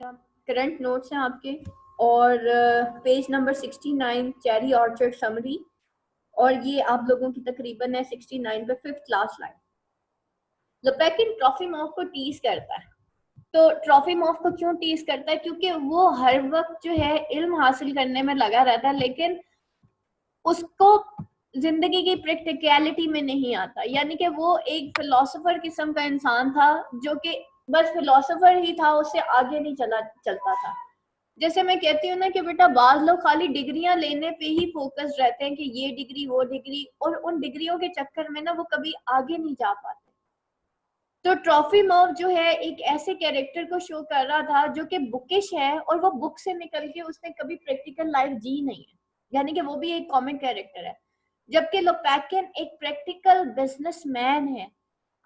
Current notes हैं आपके, और page number 69 cherry orchard summary, और ये आप लोगों की तकरीबन है 69 पे 5th लास्ट लाइन। लोपेकिन ट्रॉफिमोव को टीज करता है। तो ट्रॉफिमोव को क्यों टीज करता है? क्योंकि वो हर वक्त जो है इल्म हासिल करने में लगा रहता है, लेकिन उसको जिंदगी की प्रैक्टिकलिटी में नहीं आता। यानी कि वो एक फिलोसोफर किस्म का इंसान था जो कि बस फिलोसोफर ही था, उससे आगे नहीं चलता था। जैसे मैं कहती हूँ ना कि बेटा बाज लोग खाली डिग्रियां लेने पे ही फोकस रहते हैं कि ये डिग्री वो डिग्री, और उन डिग्रियों के चक्कर में ना वो कभी आगे नहीं जा पाते। तो ट्रॉफिमोव जो है एक ऐसे कैरेक्टर को शो कर रहा था जो कि बुकिश है, और वो बुक से निकल के उसने कभी प्रैक्टिकल लाइफ जी नहीं है, यानी कि वो भी एक कॉमिक कैरेक्टर है। जबकि लोपेकिन एक प्रैक्टिकल बिजनेसमैन है।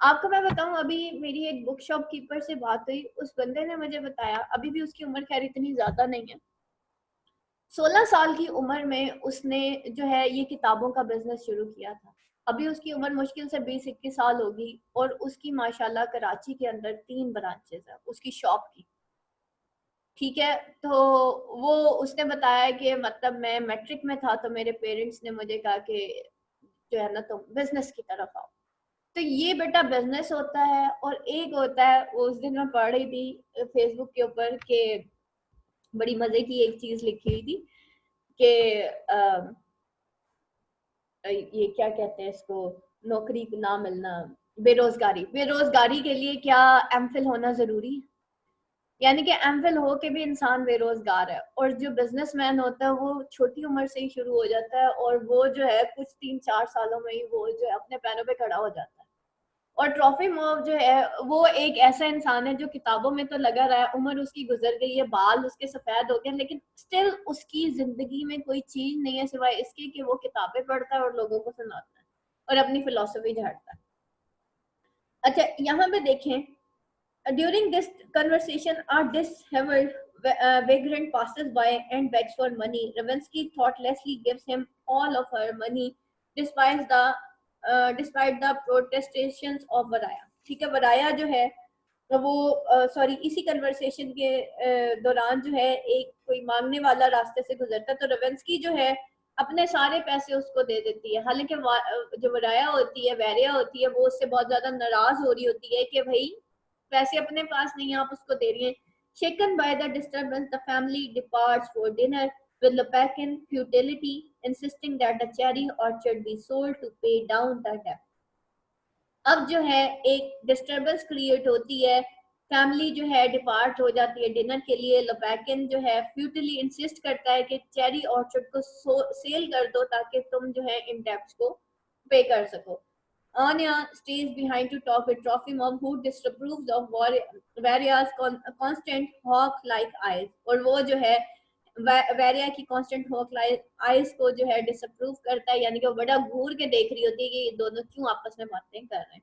आपको मैं बताऊं, अभी मेरी एक बुक शॉप कीपर से बात हुई, उस बंदे ने मुझे बताया, अभी भी उसकी उम्र खैर इतनी ज्यादा नहीं है, 16 साल की उम्र में उसने जो है ये किताबों का बिजनेस शुरू किया था। अभी उसकी उम्र मुश्किल से 20-21 साल होगी, और उसकी माशाल्लाह कराची के अंदर 3 ब्रांचेस है उसकी शॉप की। ठीक है, तो वो उसने बताया कि मतलब मैं मैट्रिक में था तो मेरे पेरेंट्स ने मुझे कहा कि जो है ना तुम बिजनेस की तरफ आओ। तो ये बेटा बिजनेस होता है, और एक होता है, उस दिन मैं पढ़ रही थी फेसबुक के ऊपर कि बड़ी मजे की एक चीज लिखी हुई थी कि ये क्या कहते हैं इसको, नौकरी ना मिलना, बेरोजगारी। बेरोजगारी के लिए क्या एमफिल होना जरूरी है? यानी कि एमफिल हो के भी इंसान बेरोजगार है। और जो बिजनेसमैन होता है वो छोटी उम्र से ही शुरू हो जाता है, और वो जो है कुछ 3-4 सालों में ही वो जो है अपने पैरों पे खड़ा हो जाता है। और ट्रॉफिमोव जो है वो एक ऐसा इंसान है जो किताबों में तो लगा रहा है, उम्र उसकी गुजर गई है, बाल उसके सफेद हो गए, लेकिन स्टिल उसकी जिंदगी में कोई चीज नहीं है सिवाय इसके कि वो किताबें पढ़ता है और लोगों को सुनाता है और अपनी फिलोसफी झाड़ता है। अच्छा, यहाँ पे देखें, during this conversation our disheveled vagrant passes by and begs for money. Ravinsky thoughtlessly gives him all of her money despite the protestations of Varaya. ठीक है, वराया जो है वो सॉरी इसी कन्वर्सेशन के दौरान जो है एक कोई मांगने वाला रास्ते से गुजरता है, तो रविंस्की जो है अपने सारे पैसे उसको दे देती है। हालांकि जो वराया होती है, वैरिया होती है, वो उससे बहुत ज्यादा नाराज हो रही होती है कि भाई पैसे अपने पास नहीं, आप उसको दे रही हैं। Shaken by the disturbance, the family departs for dinner with Lopakin futility, insisting that the cherry orchard be sold to pay down the debt. अब जो है एक डिस्टरबेंस क्रिएट होती है, फैमिली जो है डिपार्ट हो जाती है डिनर के लिए। लोपैकिन जो है फ्यूटिली इंसिस्ट करता है कि चेरी ऑर्चर्ड को सेल कर दो ताकि तुम जो है इन डेब्ट्स को पे कर सको। Anya stays behind to talk with Trofimov, who disapproves of Varia's constant hawk-like eyes. और वो जो है वेरिया की कांस्टेंट हॉक-लाइक आइज को जो है डिसअप्रूव करता है, यानी कि वो बड़ा घूर के देख रही होती है कि ये दोनों क्यों आपस में बातें कर रहे हैं।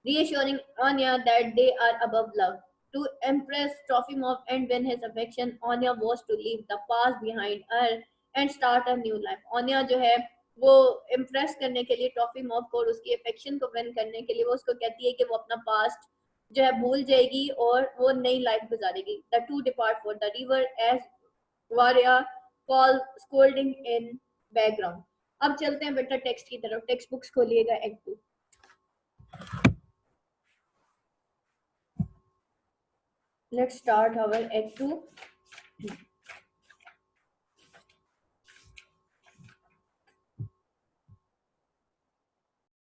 Reassuring Anya that they are above love. To impress Trofimov and win his affection, Anya was to leave the past behind her and start a new life. Anya जो है वो इम्प्रेस करने के लिए ट्रॉफीमोव को और उसकी अफेक्शन को विन करने के लिए वो उसको कहती है कि वो अपना पास्ट जो है भूल जाएगी और वो नई life गुजारेगी। The two depart for the river as Varia call scolding in background. अब चलते हैं बेटा टेक्स्ट की तरफ। टेक्स्ट बुक्स खोलिएगा act 2। Let's start our Act 2.